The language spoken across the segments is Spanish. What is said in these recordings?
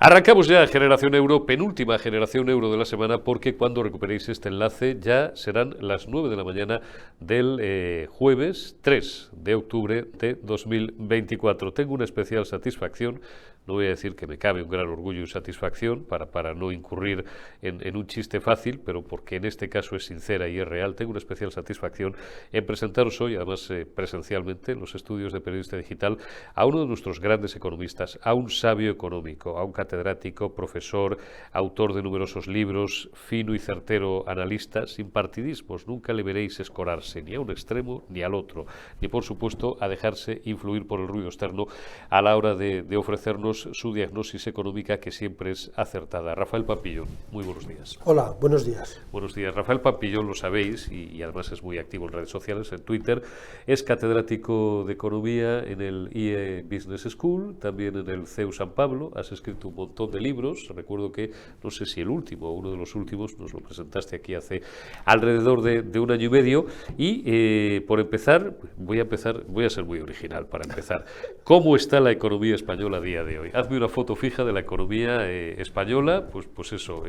Arrancamos ya Generación Euro, penúltima Generación Euro de la semana, porque cuando recuperéis este enlace ya serán las 9 de la mañana del jueves 3 de octubre de 2024. Tengo una especial satisfacción, no voy a decir que me cabe un gran orgullo y satisfacción para no incurrir en un chiste fácil, pero porque en este caso es sincera y es real. Tengo una especial satisfacción en presentaros hoy, además presencialmente, en los estudios de Periodista Digital, a uno de nuestros grandes economistas, a un sabio económico, a un catedrático, profesor, autor de numerosos libros, fino y certero analista, sin partidismos. Nunca le veréis escorarse ni a un extremo ni al otro, ni por supuesto a dejarse influir por el ruido externo a la hora de ofrecernos su diagnosis económica, que siempre es acertada. Rafael Pampillón, muy buenos días. Hola, buenos días. Buenos días. Rafael Pampillón, lo sabéis, y además es muy activo en redes sociales, en Twitter, es catedrático de Economía en el IE Business School, también en el CEU San Pablo. Has escrito un montón de libros. Recuerdo que, no sé si el último o uno de los últimos, nos lo presentaste aquí hace alrededor de un año y medio. Y por empezar, voy a ser muy original para empezar. ¿Cómo está la economía española a día de hoy? Hazme una foto fija de la economía española, pues eso,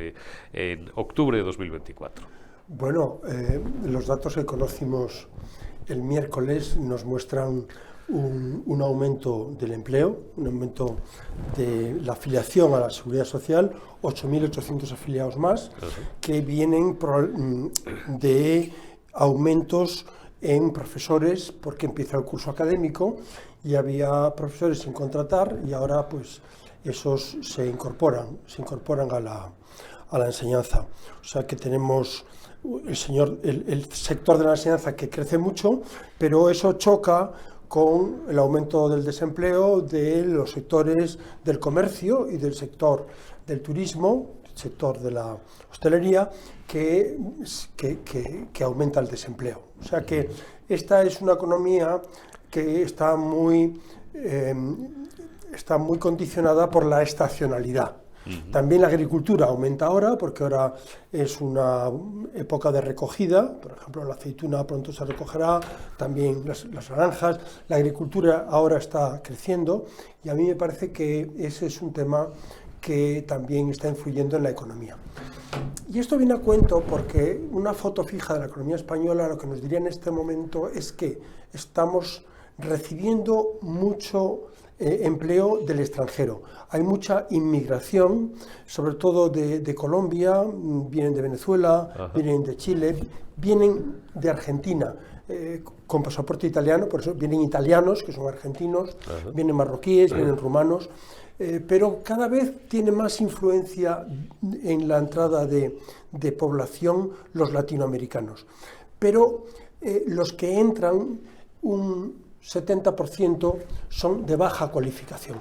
en octubre de 2024. Bueno, los datos que conocimos el miércoles nos muestran un aumento del empleo, un aumento de la afiliación a la Seguridad Social, 8.800 afiliados más, que vienen de aumentos en profesores, porque empieza el curso académico y había profesores sin contratar y ahora pues esos se incorporan a la enseñanza. O sea que tenemos el sector de la enseñanza que crece mucho, pero eso choca con el aumento del desempleo de los sectores del comercio y del sector del turismo, el sector de la hostelería, que aumenta el desempleo. O sea que esta es una economía que está muy condicionada por la estacionalidad. También la agricultura aumenta ahora, porque ahora es una época de recogida. Por ejemplo, la aceituna pronto se recogerá, también las naranjas. La agricultura ahora está creciendo y a mí me parece que ese es un tema que también está influyendo en la economía. Y esto viene a cuento porque una foto fija de la economía española lo que nos diría en este momento es que estamos recibiendo mucho empleo del extranjero. Hay mucha inmigración, sobre todo de Colombia, vienen de Venezuela, vienen de Chile, vienen de Argentina con pasaporte italiano, por eso vienen italianos, que son argentinos, vienen marroquíes, vienen rumanos, pero cada vez tiene más influencia en la entrada de población los latinoamericanos. Pero los que entran, un 70% son de baja cualificación.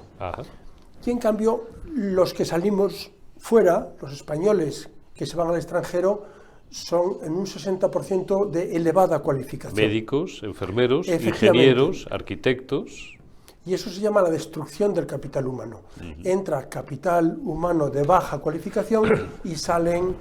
Y en cambio, los que salimos fuera, los españoles que se van al extranjero, son en un 60% de elevada cualificación. Médicos, enfermeros, ingenieros, arquitectos. Y eso se llama la destrucción del capital humano. Entra capital humano de baja cualificación y salen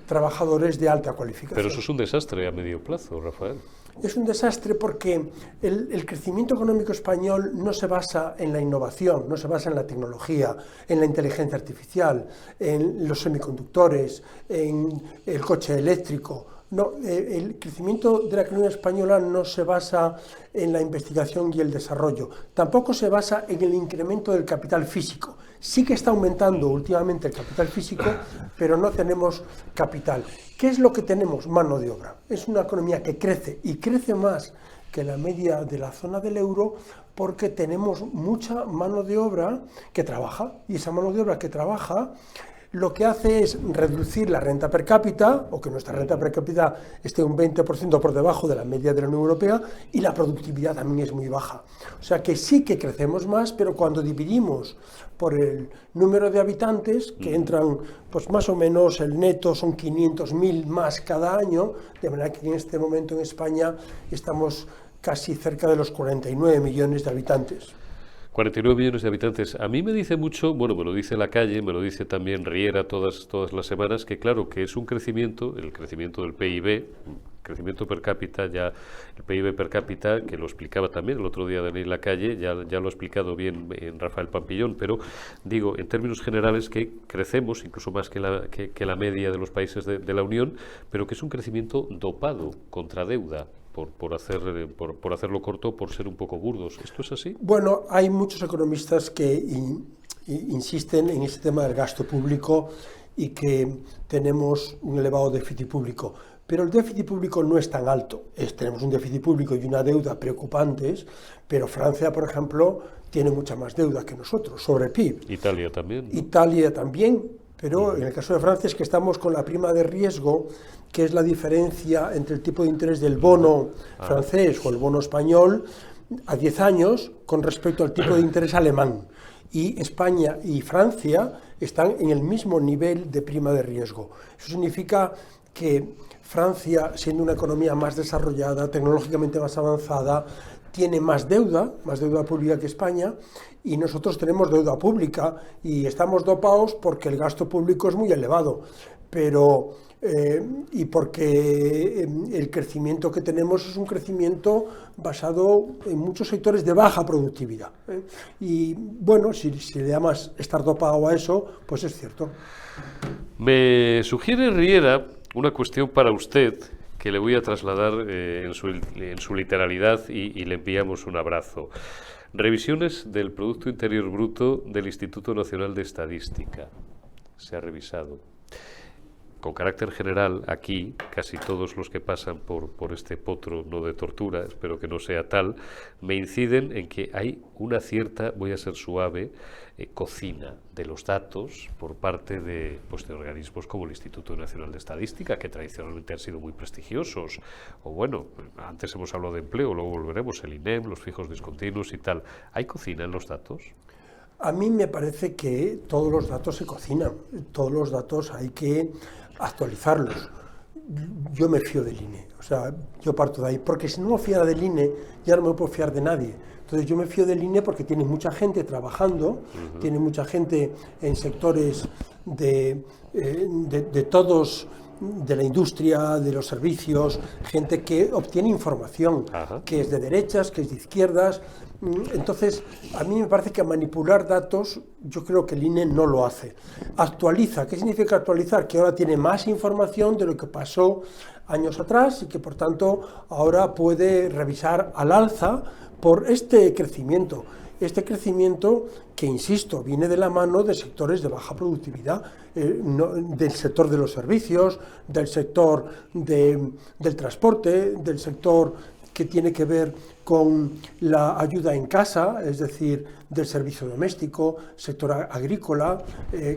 trabajadores de alta cualificación. Pero eso es un desastre a medio plazo, Rafael. Es un desastre porque el crecimiento económico español no se basa en la innovación, no se basa en la tecnología, en la inteligencia artificial, en los semiconductores, en el coche eléctrico. No, el crecimiento de la economía española no se basa en la investigación y el desarrollo, tampoco se basa en el incremento del capital físico. Sí que está aumentando últimamente el capital físico, pero no tenemos capital. ¿Qué es lo que tenemos? Mano de obra. Es una economía que crece y crece más que la media de la zona del euro porque tenemos mucha mano de obra que trabaja, y esa mano de obra que trabaja lo que hace es reducir la renta per cápita, o que nuestra renta per cápita esté un 20% por debajo de la media de la Unión Europea, y la productividad también es muy baja. O sea que sí que crecemos más, pero cuando dividimos por el número de habitantes, que entran, pues más o menos el neto son 500.000 más cada año, de manera que en este momento en España estamos casi cerca de los 49 millones de habitantes. 49 millones de habitantes. A mí me dice mucho, bueno, me lo dice la calle, me lo dice también Riera todas las semanas, que claro, que es un crecimiento, el crecimiento del PIB, crecimiento per cápita, ya el PIB per cápita, que lo explicaba también el otro día Daniel Lacalle, ya lo ha explicado bien en Rafael Pampillón, pero digo, en términos generales, que crecemos incluso más que la media de los países de la Unión, pero que es un crecimiento dopado contra deuda. Por hacerlo corto, por ser un poco burdos. ¿Esto es así? Bueno, hay muchos economistas que insisten en este tema del gasto público y que tenemos un elevado déficit público. Pero el déficit público no es tan alto. Tenemos un déficit público y una deuda preocupantes, pero Francia, por ejemplo, tiene mucha más deuda que nosotros sobre el PIB. Italia también, ¿no? Italia también, pero en el caso de Francia es que estamos con la prima de riesgo, que es la diferencia entre el tipo de interés del bono francés o el bono español a 10 años con respecto al tipo de interés alemán. Y España y Francia están en el mismo nivel de prima de riesgo. Eso significa que Francia, siendo una economía más desarrollada, tecnológicamente más avanzada, tiene más deuda pública que España, y nosotros tenemos deuda pública y estamos dopados porque el gasto público es muy elevado, pero y porque el crecimiento que tenemos es un crecimiento basado en muchos sectores de baja productividad. Y bueno, si le llamas estar dopado a eso, pues es cierto. Me sugiere Riera una cuestión para usted que le voy a trasladar en su literalidad y le enviamos un abrazo. Revisiones del Producto Interior Bruto del Instituto Nacional de Estadística. Se ha revisado. Con carácter general, aquí, casi todos los que pasan por este potro, no de tortura, espero que no sea tal, me inciden en que hay una cierta, voy a ser suave, cocina de los datos por parte de organismos como el Instituto Nacional de Estadística, que tradicionalmente han sido muy prestigiosos, o bueno, antes hemos hablado de empleo, luego volveremos, el INEM, los fijos discontinuos y tal. ¿Hay cocina en los datos? A mí me parece que todos los datos se cocinan, todos los datos hay que actualizarlos. Yo me fío del INE, o sea, yo parto de ahí, porque si no me fiara del INE, ya no me puedo fiar de nadie. Entonces yo me fío del INE porque tiene mucha gente trabajando, tiene mucha gente en sectores de todos, de la industria, de los servicios, gente que obtiene información, que es de derechas, que es de izquierdas. Entonces, a mí me parece que manipular datos, yo creo que el INE no lo hace. Actualiza. ¿Qué significa actualizar? Que ahora tiene más información de lo que pasó años atrás y que, por tanto, ahora puede revisar al alza por este crecimiento. Este crecimiento que, insisto, viene de la mano de sectores de baja productividad, del sector de los servicios, del sector del transporte, del sector que tiene que ver con la ayuda en casa, es decir, del servicio doméstico, sector agrícola,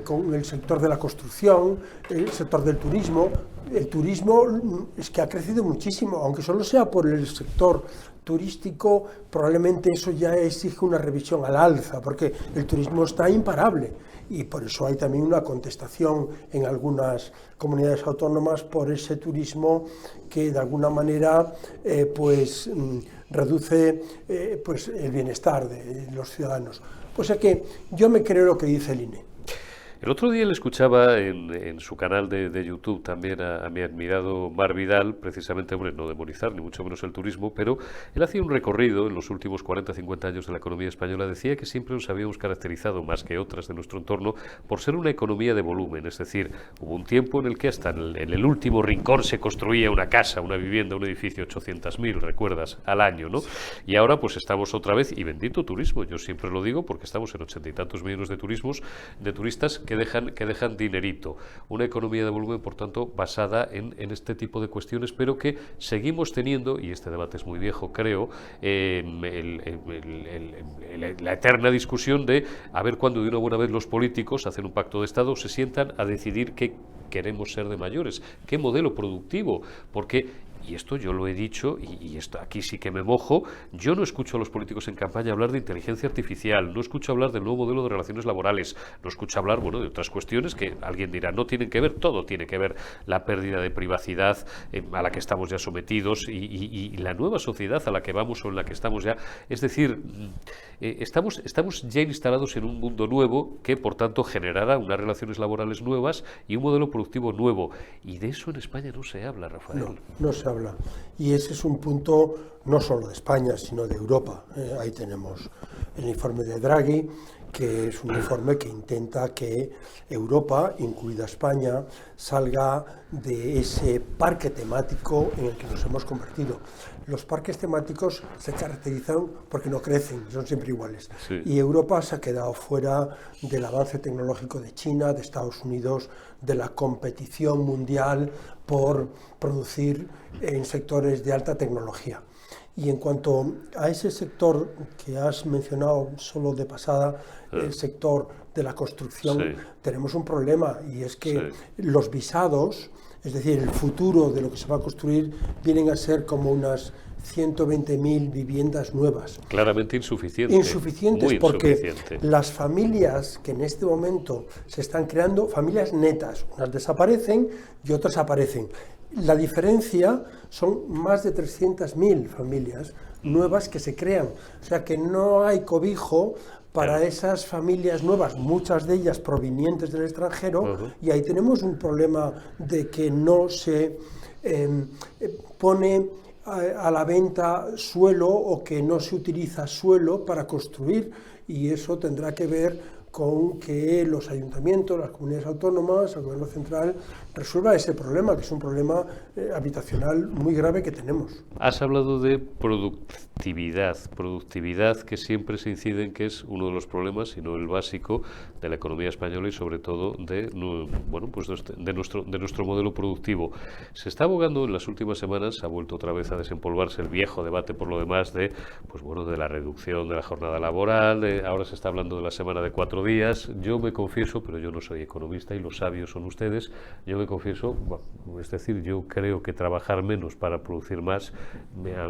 con el sector de la construcción, el sector del turismo. El turismo es que ha crecido muchísimo, aunque solo sea por el sector turístico, probablemente eso ya exige una revisión al alza, porque el turismo está imparable. Y por eso hay también una contestación en algunas comunidades autónomas por ese turismo que de alguna manera reduce el bienestar de los ciudadanos. O sea que yo me creo lo que dice el INE. El otro día le escuchaba en su canal de YouTube también a mi admirado Mar Vidal, precisamente, hombre, no demonizar ni mucho menos el turismo, pero él hacía un recorrido en los últimos 40-50 años de la economía española. Decía que siempre nos habíamos caracterizado, más que otras de nuestro entorno, por ser una economía de volumen. Es decir, hubo un tiempo en el que hasta en el último rincón se construía una casa, una vivienda, un edificio, 800.000, recuerdas, al año, ¿no? Y ahora pues estamos otra vez, y bendito turismo, yo siempre lo digo, porque estamos en 80 y tantos millones de turistas que dejan dinerito. Una economía de volumen, por tanto, basada en este tipo de cuestiones, pero que seguimos teniendo, y este debate es muy viejo, creo, la eterna discusión de a ver cuándo de una buena vez los políticos hacen un pacto de Estado, se sientan a decidir qué queremos ser de mayores, qué modelo productivo, porque y esto yo lo he dicho, y esto aquí sí que me mojo, yo no escucho a los políticos en campaña hablar de inteligencia artificial, no escucho hablar del nuevo modelo de relaciones laborales, no escucho hablar, bueno, de otras cuestiones que alguien dirá, no tienen que ver, todo tiene que ver, la pérdida de privacidad a la que estamos ya sometidos y la nueva sociedad a la que vamos o en la que estamos ya, es decir, estamos ya instalados en un mundo nuevo que, por tanto, generará unas relaciones laborales nuevas y un modelo productivo nuevo, y de eso en España no se habla, Rafael. No se se habla. Y ese es un punto no solo de España, sino de Europa. Ahí tenemos el informe de Draghi, que es un informe que intenta que Europa, incluida España, salga de ese parque temático en el que nos hemos convertido. Los parques temáticos se caracterizan porque no crecen, son siempre iguales. Sí. Y Europa se ha quedado fuera del avance tecnológico de China, de Estados Unidos, de la competición mundial por producir en sectores de alta tecnología. Y en cuanto a ese sector que has mencionado solo de pasada, el sector de la construcción, Sí. tenemos un problema, y es que Sí. los visados, es decir, el futuro de lo que se va a construir, vienen a ser como unas 120.000 viviendas nuevas. Claramente insuficiente. Insuficientes Muy porque insuficiente. las familias que en este momento se están creando, familias netas, unas desaparecen y otras aparecen. La diferencia son más de 300.000 familias nuevas que se crean, o sea que no hay cobijo para esas familias nuevas, muchas de ellas provenientes del extranjero, y ahí tenemos un problema de que no se pone a la venta suelo o que no se utiliza suelo para construir, y eso tendrá que ver con que los ayuntamientos, las comunidades autónomas, el gobierno central resuelva ese problema, que es un problema habitacional muy grave que tenemos. Has hablado de productividad que siempre se incide en que es uno de los problemas, si no el básico, de la economía española y sobre todo de, bueno, pues de nuestro modelo productivo. Se está abogando en las últimas semanas, ha vuelto otra vez a desempolvarse el viejo debate por lo demás de, pues bueno, de la reducción de la jornada laboral, ahora se está hablando de la semana de 4 días. Yo me confieso, pero yo no soy economista y los sabios son ustedes, yo me confieso, bueno, es decir, yo creo que trabajar menos para producir más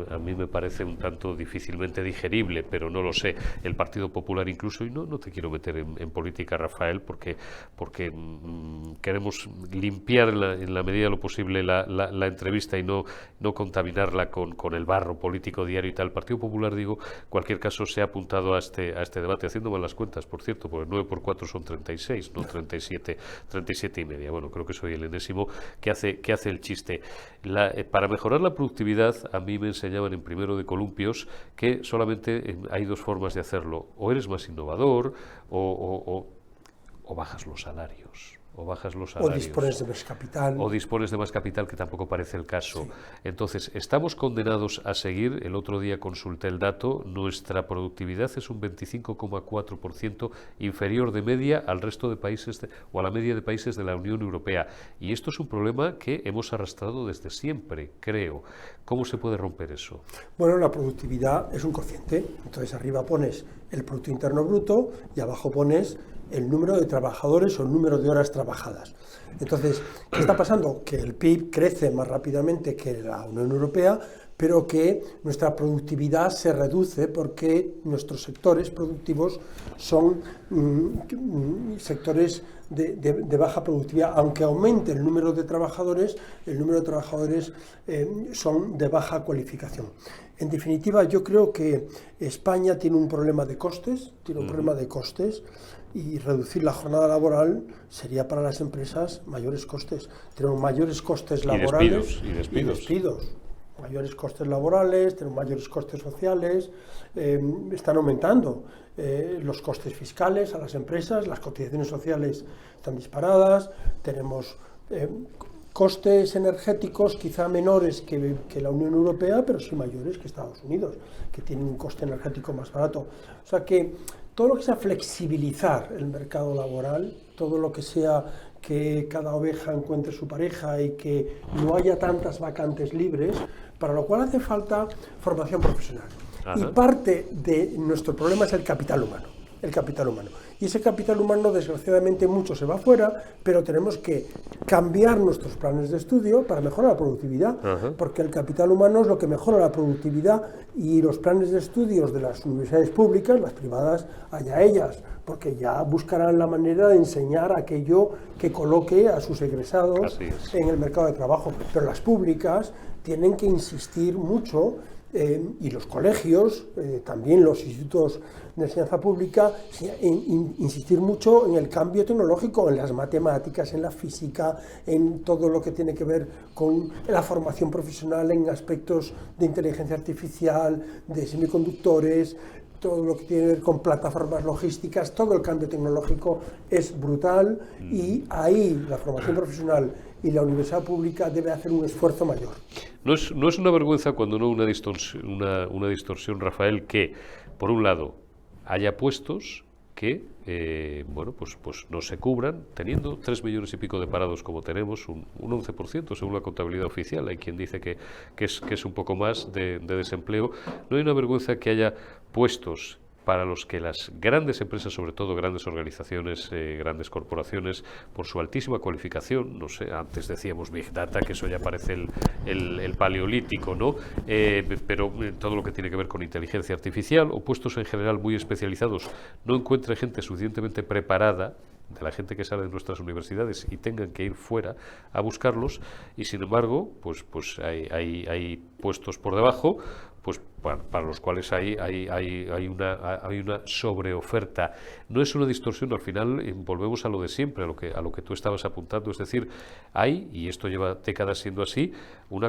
a mí me parece un tanto difícilmente digerible, pero no lo sé. El Partido Popular incluso, y no te quiero meter en política, Rafael, porque queremos limpiar en la medida de lo posible la entrevista y no contaminarla con el barro político diario y tal. El Partido Popular, digo, en cualquier caso se ha apuntado a este debate, haciendo mal las cuentas, por cierto, porque 9 por 4 son 36, no 37 y media. Bueno, creo que soy el enésimo que hace el chiste. Para mejorar la productividad, a mí me enseñaban en primero de columpios que solamente hay dos formas de hacerlo: o eres más innovador o bajas los salarios. O dispones de más capital. O dispones de más capital, que tampoco parece el caso. Sí. Entonces, estamos condenados a seguir. El otro día consulté el dato, nuestra productividad es un 25,4% inferior de media al resto de países o a la media de países de la Unión Europea. Y esto es un problema que hemos arrastrado desde siempre, creo. ¿Cómo se puede romper eso? Bueno, la productividad es un cociente. Entonces, arriba pones el Producto Interno Bruto y abajo pones el número de trabajadores o el número de horas trabajadas. Entonces, ¿qué está pasando? Que el PIB crece más rápidamente que la Unión Europea, pero que nuestra productividad se reduce porque nuestros sectores productivos son sectores de baja productividad. Aunque aumente el número de trabajadores son de baja cualificación. En definitiva, yo creo que España tiene un problema de costes, y reducir la jornada laboral sería para las empresas mayores costes. Tenemos mayores costes laborales y despidos. Mayores costes laborales, tenemos mayores costes sociales, están aumentando los costes fiscales a las empresas, las cotizaciones sociales están disparadas, tenemos costes energéticos quizá menores que la Unión Europea, pero sí mayores que Estados Unidos, que tienen un coste energético más barato. O sea que todo lo que sea flexibilizar el mercado laboral, todo lo que sea que cada oveja encuentre su pareja y que no haya tantas vacantes libres, para lo cual hace falta formación profesional. Ajá. Y parte de nuestro problema es el capital humano. Y ese capital humano, desgraciadamente, mucho se va fuera, pero tenemos que cambiar nuestros planes de estudio para mejorar la productividad, porque el capital humano es lo que mejora la productividad, y los planes de estudios de las universidades públicas, las privadas, allá ellas, porque ya buscarán la manera de enseñar aquello que coloque a sus egresados en el mercado de trabajo. Pero las públicas tienen que insistir mucho y los colegios, también los institutos de enseñanza pública, insistir mucho en el cambio tecnológico, en las matemáticas, en la física, en todo lo que tiene que ver con la formación profesional, en aspectos de inteligencia artificial, de semiconductores, todo lo que tiene que ver con plataformas logísticas. Todo el cambio tecnológico es brutal y ahí la formación profesional y la universidad pública debe hacer un esfuerzo mayor. No es una vergüenza, cuando no una distorsión, Rafael, que, por un lado, haya puestos que pues no se cubran, teniendo 3 millones y pico de parados como tenemos, un 11% según la contabilidad oficial. Hay quien dice que es un poco más de desempleo. No hay una vergüenza que haya puestos para los que las grandes empresas, sobre todo grandes organizaciones, grandes corporaciones, por su altísima cualificación, no sé, antes decíamos Big Data, que eso ya parece el paleolítico, ¿no? Pero todo lo que tiene que ver con inteligencia artificial, o puestos en general muy especializados, no encuentre gente suficientemente preparada, de la gente que sale de nuestras universidades, y tengan que ir fuera a buscarlos, y sin embargo, pues hay puestos por debajo, pues para los cuales hay una sobreoferta. No es una distorsión, al final volvemos a lo de siempre, a lo que tú estabas apuntando, es decir, hay, y esto lleva décadas siendo así, un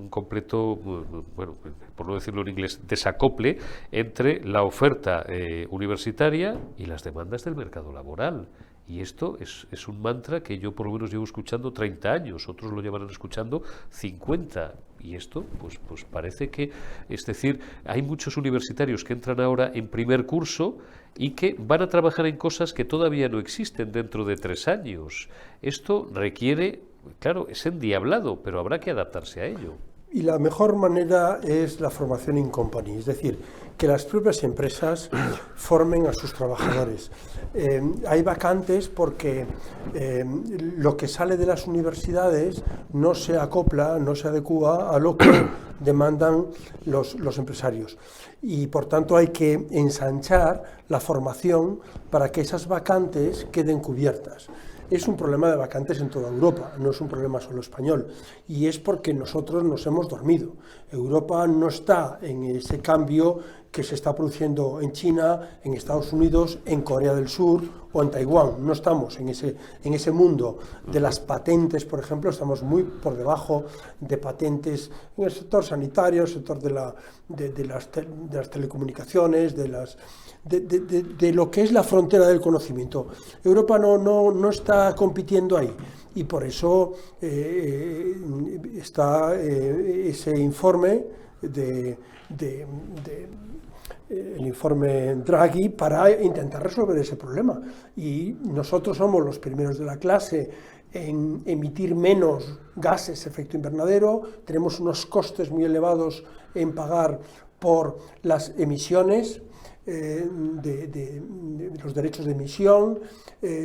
completo, bueno, por no decirlo en inglés, desacople entre la oferta universitaria y las demandas del mercado laboral. Y esto es un mantra que yo por lo menos llevo escuchando 30 años, otros lo llevan escuchando 50, y esto pues parece que, es decir, hay muchos universitarios que entran ahora en primer curso y que van a trabajar en cosas que todavía no existen dentro de 3 años. Esto requiere, claro, es endiablado, pero habrá que adaptarse a ello. Y la mejor manera es la formación in company, es decir, que las propias empresas formen a sus trabajadores. Hay vacantes porque lo que sale de las universidades no se acopla, no se adecúa a lo que demandan los empresarios. Y por tanto hay que ensanchar la formación para que esas vacantes queden cubiertas. Es un problema de vacantes en toda Europa, no es un problema solo español, y es porque nosotros nos hemos dormido. Europa no está en ese cambio que se está produciendo en China, en Estados Unidos, en Corea del Sur o en Taiwán. No estamos en ese mundo de las patentes, por ejemplo, estamos muy por debajo de patentes en el sector sanitario, el sector de las telecomunicaciones, de lo que es la frontera del conocimiento. Europa no está compitiendo ahí, y por eso está ese informe el informe Draghi, para intentar resolver ese problema. Y nosotros somos los primeros de la clase en emitir menos gases de efecto invernadero, tenemos unos costes muy elevados en pagar por las emisiones, de los derechos de emisión,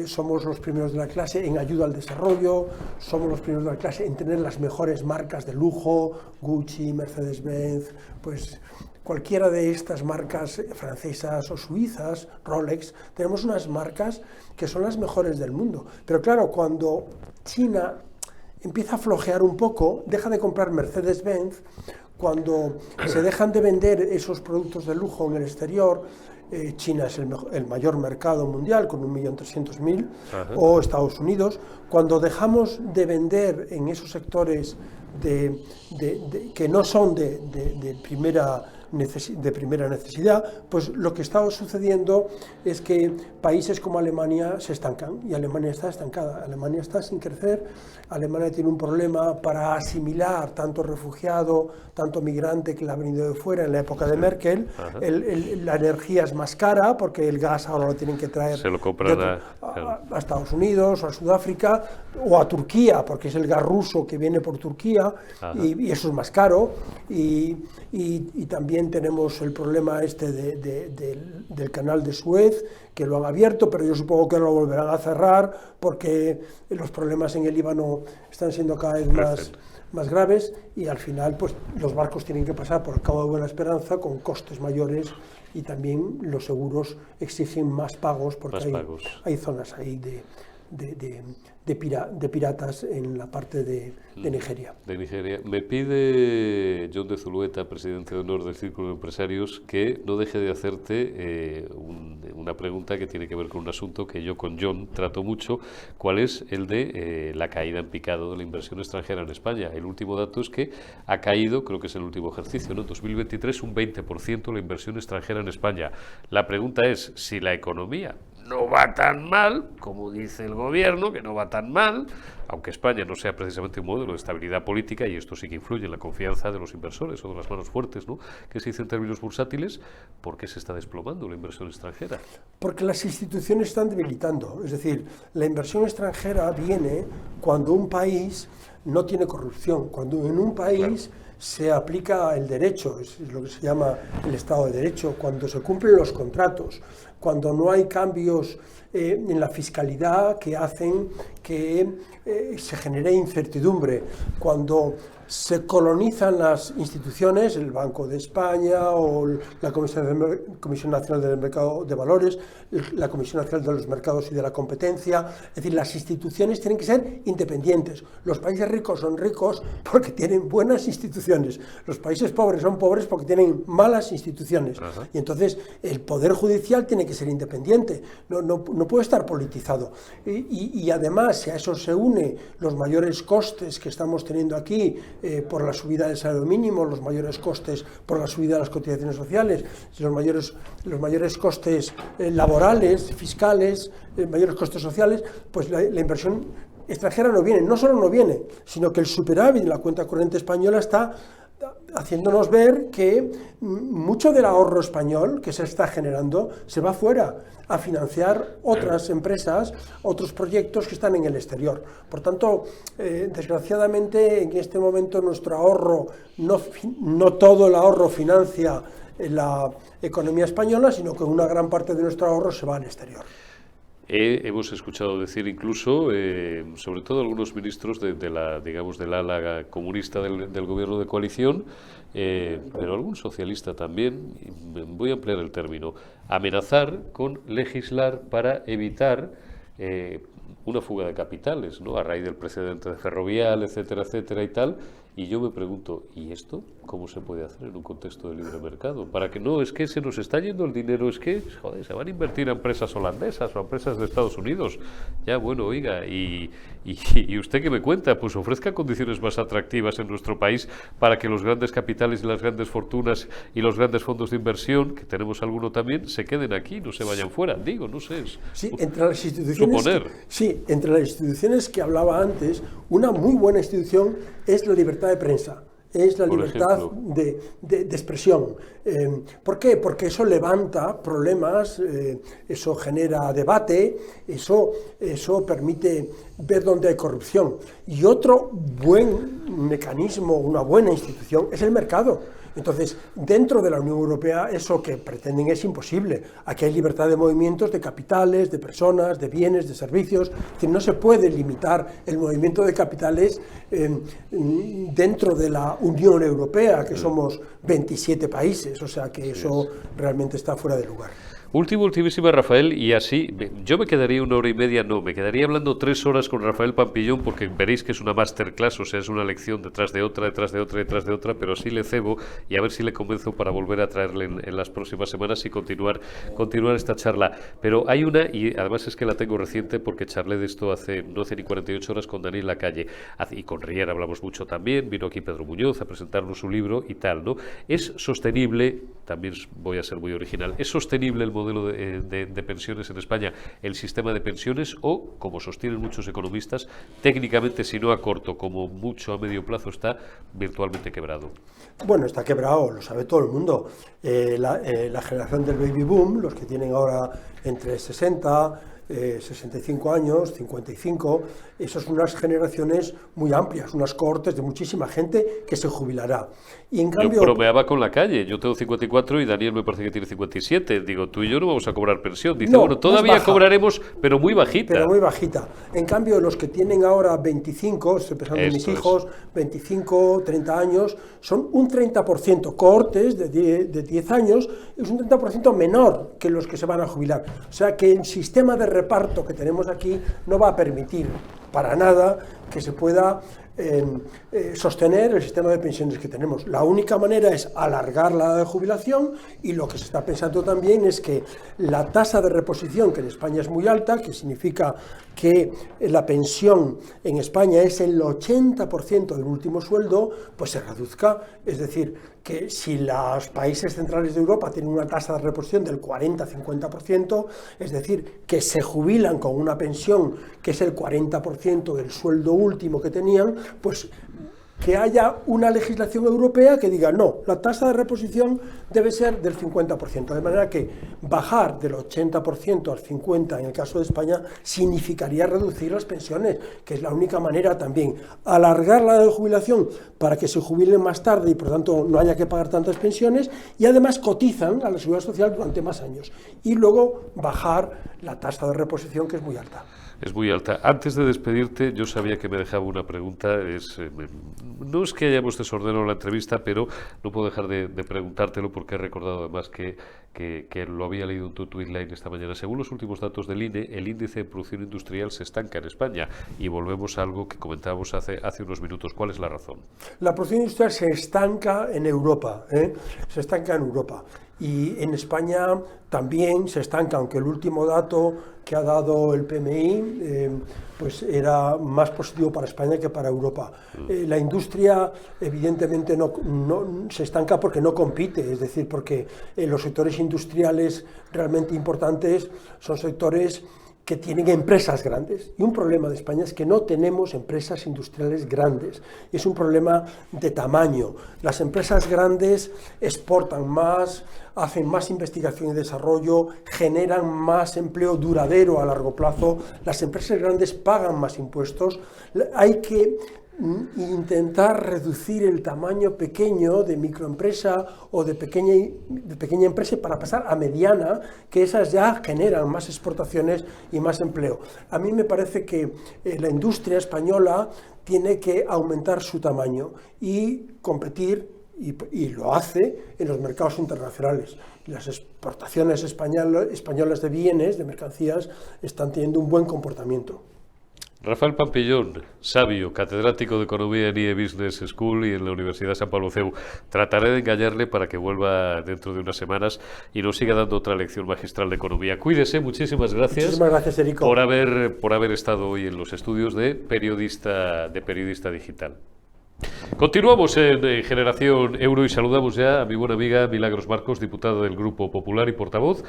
somos los primeros de la clase en ayuda al desarrollo, somos los primeros de la clase en tener las mejores marcas de lujo, Gucci, Mercedes-Benz, pues cualquiera de estas marcas francesas o suizas, Rolex, tenemos unas marcas que son las mejores del mundo. Pero claro, cuando China empieza a flojear un poco, deja de comprar Mercedes-Benz, cuando se dejan de vender esos productos de lujo en el exterior, China es el mayor mercado mundial con 1.300.000, o Estados Unidos, cuando dejamos de vender en esos sectores que no son de primera necesidad, pues lo que está sucediendo es que países como Alemania se estancan, y Alemania está estancada, Alemania está sin crecer, Alemania tiene un problema para asimilar tanto refugiado, tanto migrante que le ha venido de fuera en la época de Merkel. La energía es más cara porque el gas ahora lo tienen que traer se lo compran a Estados Unidos o a Sudáfrica o a Turquía, porque es el gas ruso que viene por Turquía, y eso es más caro, y también tenemos el problema del canal de Suez, que lo han abierto, pero yo supongo que lo volverán a cerrar porque los problemas en el Líbano están siendo cada vez más graves, y al final pues los barcos tienen que pasar por el Cabo de Buena Esperanza con costes mayores, y también los seguros exigen más pagos porque hay zonas ahí de piratas en la parte de Nigeria. De Nigeria. Me pide John de Zulueta, presidente de honor del Círculo de Empresarios, que no deje de hacerte una pregunta que tiene que ver con un asunto que yo con John trato mucho, cuál es el de la caída en picado de la inversión extranjera en España. El último dato es que ha caído, creo que es el último ejercicio, ¿no? En 2023 un 20% la inversión extranjera en España. La pregunta es si la economía no va tan mal, como dice el gobierno, que no va tan mal, aunque España no sea precisamente un modelo de estabilidad política, y esto sí que influye en la confianza de los inversores o de las manos fuertes, ¿no?, que se dice en términos bursátiles. ¿Por qué se está desplomando la inversión extranjera? Porque las instituciones están debilitando. Es decir, la inversión extranjera viene cuando un país no tiene corrupción, cuando en un país se aplica el derecho, es lo que se llama el Estado de Derecho, cuando se cumplen los contratos, cuando no hay cambios en la fiscalidad que hacen que se genere incertidumbre, cuando se colonizan las instituciones, el Banco de España o la Comisión Nacional del Mercado de Valores, la Comisión Nacional de los Mercados y de la Competencia. Es decir, las instituciones tienen que ser independientes. Los países ricos son ricos porque tienen buenas instituciones. Los países pobres son pobres porque tienen malas instituciones. Ajá. Y entonces el Poder Judicial tiene que ser independiente, no puede estar politizado. Y además, si a eso se une los mayores costes que estamos teniendo aquí, por la subida del salario mínimo, los mayores costes por la subida de las cotizaciones sociales, los mayores costes laborales, fiscales, mayores costes sociales, pues la inversión extranjera no viene. No solo no viene, sino que el superávit en la cuenta corriente española está haciéndonos ver que mucho del ahorro español que se está generando se va fuera a financiar otras empresas, otros proyectos que están en el exterior. Por tanto, desgraciadamente en este momento nuestro ahorro, no todo el ahorro financia la economía española, sino que una gran parte de nuestro ahorro se va al exterior. Hemos escuchado decir incluso, sobre todo algunos ministros del ala comunista del gobierno de coalición, pero algún socialista también, voy a ampliar el término, amenazar con legislar para evitar una fuga de capitales, ¿no?, a raíz del precedente de Ferrovial, etcétera, etcétera y tal. Y yo me pregunto, ¿y esto cómo se puede hacer en un contexto de libre mercado? Para que no, es que se nos está yendo el dinero, es que, joder, se van a invertir a empresas holandesas o a empresas de Estados Unidos. Ya, bueno, oiga, y usted qué me cuenta, pues ofrezca condiciones más atractivas en nuestro país para que los grandes capitales y las grandes fortunas y los grandes fondos de inversión, que tenemos alguno también, se queden aquí, no se vayan fuera. Digo, no sé, entre las instituciones que hablaba antes, una muy buena institución es la libertad de prensa, es la libertad de expresión. ¿Por qué? Porque eso levanta problemas, eso genera debate, eso permite ver dónde hay corrupción. Y otro buen mecanismo, una buena institución, es el mercado. Entonces, dentro de la Unión Europea, eso que pretenden es imposible. Aquí hay libertad de movimientos de capitales, de personas, de bienes, de servicios. Es decir, no se puede limitar el movimiento de capitales dentro de la Unión Europea, que somos 27 países, o sea que eso realmente está fuera de lugar. Ultimísima, Rafael, y así, yo me quedaría 1 hora y media, no, me quedaría hablando 3 horas con Rafael Pampillón, porque veréis que es una masterclass, o sea, es una lección detrás de otra, detrás de otra, detrás de otra, pero sí le cebo y a ver si le convenzo para volver a traerle en las próximas semanas y continuar esta charla. Pero hay una, y además es que la tengo reciente porque charlé de esto no hace ni 48 horas con Daniel Lacalle, y con Riera hablamos mucho también, vino aquí Pedro Muñoz a presentarnos su libro y tal, ¿no? ¿Es sostenible, también voy a ser muy original, es sostenible el modelo de pensiones en España, el sistema de pensiones, o, como sostienen muchos economistas, técnicamente, si no a corto, como mucho a medio plazo, está virtualmente quebrado? Bueno, está quebrado, lo sabe todo el mundo. La generación del baby boom, los que tienen ahora entre 60, 65 años, 55, esas son unas generaciones muy amplias, unas cohortes de muchísima gente que se jubilará. Y en cambio, yo bromeaba con Lacalle, yo tengo 54 y Daniel me parece que tiene 57, digo, tú y yo no vamos a cobrar pensión. Dice, no, bueno, todavía cobraremos, pero muy bajita. Pero muy bajita. En cambio, los que tienen ahora 25, estoy pensando en mis hijos, 25, 30 años, son un 30%, cohortes de 10 años, es un 30% menor que los que se van a jubilar. O sea que el sistema de reparto que tenemos aquí no va a permitir para nada que se pueda sostener el sistema de pensiones que tenemos. La única manera es alargar la edad de jubilación, y lo que se está pensando también es que la tasa de reposición, que en España es muy alta, que significa que la pensión en España es el 80% del último sueldo, pues se reduzca. Es decir, que si los países centrales de Europa tienen una tasa de reposición del 40-50%, es decir, que se jubilan con una pensión que es el 40% del sueldo último que tenían, pues que haya una legislación europea que diga no, la tasa de reposición debe ser del 50%, de manera que bajar del 80% al 50% en el caso de España significaría reducir las pensiones, que es la única manera también, alargar la edad de jubilación para que se jubilen más tarde y por tanto no haya que pagar tantas pensiones, y además cotizan a la seguridad social durante más años, y luego bajar la tasa de reposición, que es muy alta. Es muy alta. Antes de despedirte, yo sabía que me dejaba una pregunta. No es que hayamos desordenado la entrevista, pero no puedo dejar de preguntártelo porque he recordado además que lo había leído en tu tweetline esta mañana. Según los últimos datos del INE, el índice de producción industrial se estanca en España. Y volvemos a algo que comentábamos hace unos minutos. ¿Cuál es la razón? La producción industrial se estanca en Europa, se estanca en Europa. Y en España también se estanca, aunque el último dato que ha dado el PMI pues era más positivo para España que para Europa. La industria evidentemente no se estanca porque no compite, es decir, porque los sectores industriales realmente importantes son sectores que tienen empresas grandes, y un problema de España es que no tenemos empresas industriales grandes, es un problema de tamaño. Las empresas grandes exportan más, hacen más investigación y desarrollo, generan más empleo duradero a largo plazo, las empresas grandes pagan más impuestos. Hay que intentar reducir el tamaño pequeño de microempresa o de pequeña empresa para pasar a mediana, que esas ya generan más exportaciones y más empleo. A mí me parece que la industria española tiene que aumentar su tamaño y competir, y lo hace en los mercados internacionales. Las exportaciones españolas de bienes, de mercancías, están teniendo un buen comportamiento. Rafael Pampillón, sabio, catedrático de Economía en IE Business School y en la Universidad San Pablo CEU. Trataré de engañarle para que vuelva dentro de unas semanas y nos siga dando otra lección magistral de economía. Cuídese, muchísimas gracias. Muchísimas gracias, Erico. Por haber estado hoy en los estudios de periodista digital. Continuamos en Generación Euro y saludamos ya a mi buena amiga Milagros Marcos, diputada del Grupo Popular y portavoz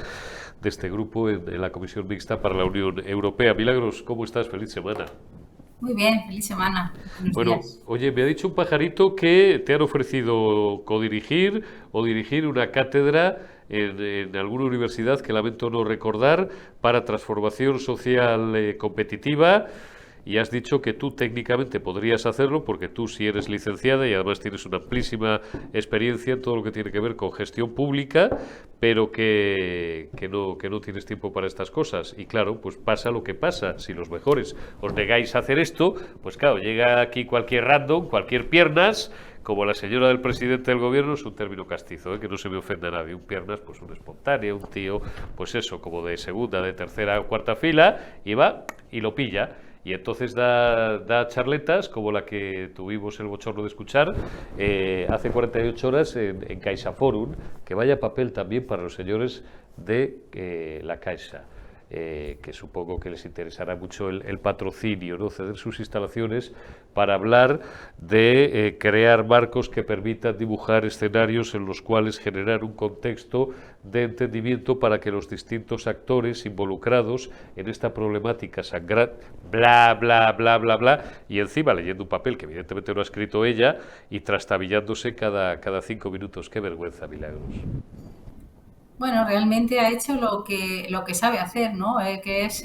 de este grupo en la Comisión Mixta para la Unión Europea. Milagros, ¿cómo estás? Feliz semana. Muy bien, feliz semana. Bueno, oye, me ha dicho un pajarito que te han ofrecido codirigir o dirigir una cátedra en alguna universidad que lamento no recordar para transformación social competitiva. Y has dicho que tú técnicamente podrías hacerlo porque tú sí eres licenciada y además tienes una amplísima experiencia en todo lo que tiene que ver con gestión pública, pero que no tienes tiempo para estas cosas. Y claro, pues pasa lo que pasa. Si los mejores os negáis a hacer esto, pues claro, llega aquí cualquier random, cualquier piernas, como la señora del presidente del gobierno, es un término castizo, que no se me ofenda a nadie. Un piernas, pues un espontáneo, un tío, pues eso, como de segunda, de tercera o cuarta fila, y va y lo pilla. Y entonces da charletas como la que tuvimos el bochorno de escuchar hace 48 horas en CaixaForum, que vaya papel también para los señores de la Caixa. Que supongo que les interesará mucho el patrocinio, ¿no? Ceder sus instalaciones para hablar de crear marcos que permitan dibujar escenarios en los cuales generar un contexto de entendimiento para que los distintos actores involucrados en esta problemática sangrante, bla, bla, bla, bla, bla, y encima leyendo un papel que evidentemente no ha escrito ella y trastabillándose cada 5 minutos. ¡Qué vergüenza, Milagros! Bueno, realmente ha hecho lo que sabe hacer, ¿no? Que es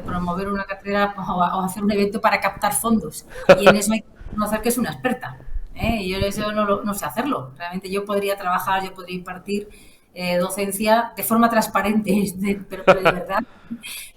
promover una cátedra o hacer un evento para captar fondos. Y en eso hay que conocer que es una experta. Yo eso no sé hacerlo. Realmente yo podría trabajar, yo podría impartir docencia de forma transparente, pero de verdad,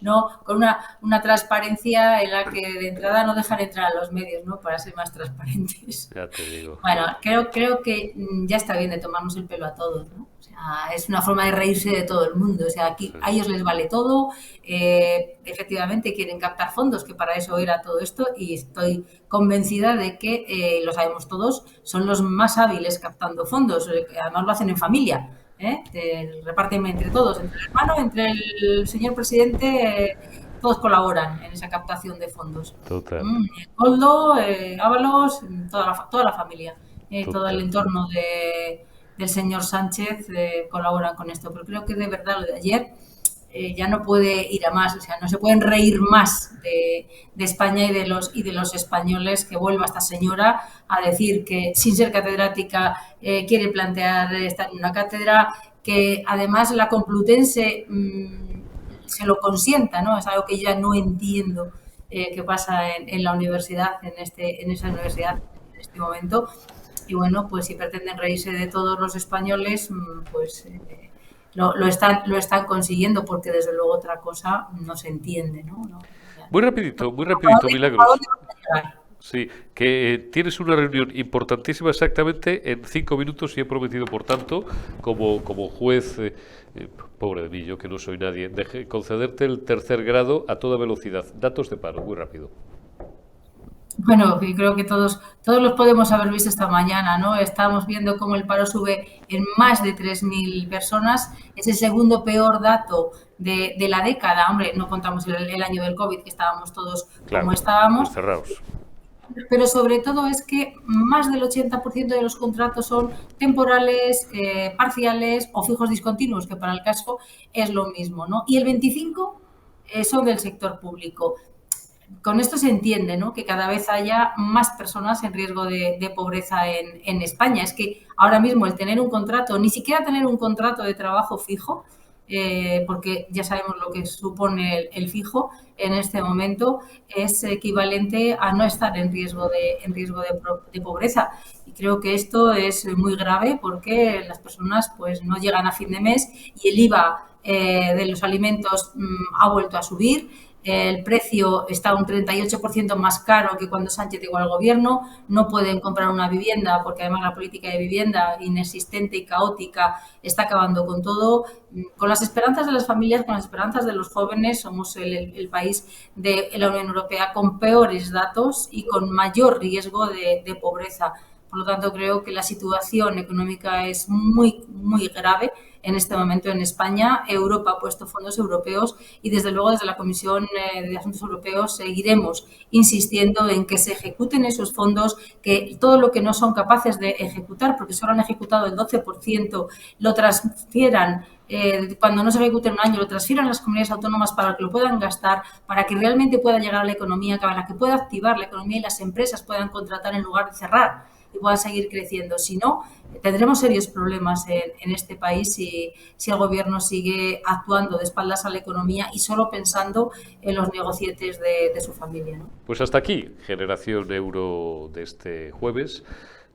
no con una transparencia en la que de entrada no dejan entrar a los medios, ¿no? Para ser más transparentes. Ya te digo. Bueno, creo que ya está bien de tomarnos el pelo a todos, ¿no? O sea, es una forma de reírse de todo el mundo. O sea, aquí a ellos les vale todo. Efectivamente quieren captar fondos, que para eso era todo esto, y estoy convencida de que, lo sabemos todos, son los más hábiles captando fondos. Además lo hacen en familia. Reparten entre todos, entre el hermano, entre el señor presidente, todos colaboran en esa captación de fondos. Total. Coldo, Ábalos, toda la familia, todo el entorno del señor Sánchez colaboran con esto. Pero creo que de verdad lo de ayer ya no puede ir a más, o sea, no se pueden reír más de España y de los españoles, que vuelva esta señora a decir que sin ser catedrática quiere plantear estar en una cátedra, que además la Complutense se lo consienta, ¿no? Es algo que ya no entiendo qué pasa en la universidad, en esa universidad en este momento. Y bueno, pues si pretenden reírse de todos los españoles, pues lo están consiguiendo, porque desde luego otra cosa no se entiende, ¿no? Muy rapidito, Milagros. Sí, que tienes una reunión importantísima exactamente en 5 minutos y he prometido, por tanto, como juez, pobre de mí, yo que no soy nadie, concederte el 3er grado a toda velocidad. Datos de paro, muy rápido. Bueno, y creo que todos los podemos haber visto esta mañana, ¿no? Estamos viendo cómo el paro sube en más de 3.000 personas. Es el segundo peor dato de la década. Hombre, no contamos el año del COVID, que estábamos todos como estábamos. Cerrados. Pero sobre todo es que más del 80% de los contratos son temporales, parciales o fijos discontinuos, que para el caso es lo mismo, ¿no? Y el 25% son del sector público. Con esto se entiende, ¿no?, que cada vez haya más personas en riesgo de pobreza en España. Es que ahora mismo el tener un contrato, ni siquiera tener un contrato de trabajo fijo, porque ya sabemos lo que supone el fijo en este momento, es equivalente a no estar en riesgo de pobreza. Y creo que esto es muy grave, porque las personas pues no llegan a fin de mes y el IVA de los alimentos ha vuelto a subir. El precio está un 38% más caro que cuando Sánchez llegó al gobierno. No pueden comprar una vivienda, porque además la política de vivienda inexistente y caótica está acabando con todo. Con las esperanzas de las familias, con las esperanzas de los jóvenes, somos el país de la Unión Europea con peores datos y con mayor riesgo de pobreza. Por lo tanto, creo que la situación económica es muy, muy grave en este momento en España. Europa ha puesto fondos europeos y, desde luego, desde la Comisión de Asuntos Europeos seguiremos insistiendo en que se ejecuten esos fondos, que todo lo que no son capaces de ejecutar, porque solo han ejecutado el 12%, lo transfieran. Cuando no se ejecute en un año, lo transfieran a las comunidades autónomas para que lo puedan gastar, para que realmente pueda llegar a la economía, para que pueda activar la economía y las empresas puedan contratar en lugar de cerrar y pueda seguir creciendo. Si no, tendremos serios problemas en este país si el gobierno sigue actuando de espaldas a la economía y solo pensando en los negocietes de su familia, ¿no? Pues hasta aquí, Generación Euro de este jueves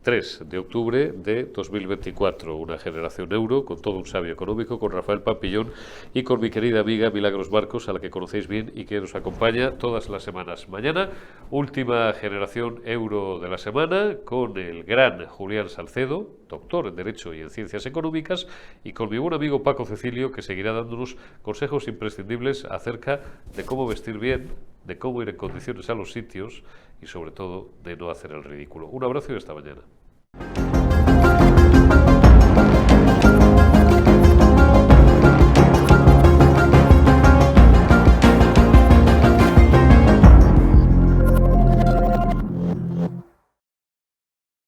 3 de octubre de 2024, una generación euro con todo un sabio económico, con Rafael Pampillón y con mi querida amiga Milagros Marcos, a la que conocéis bien y que nos acompaña todas las semanas. Mañana, última generación euro de la semana, con el gran Julián Salcedo, doctor en Derecho y en Ciencias Económicas, y con mi buen amigo Paco Cecilio, que seguirá dándonos consejos imprescindibles acerca de cómo vestir bien, de cómo ir en condiciones a los sitios y, sobre todo, de no hacer el ridículo. Un abrazo y hasta mañana.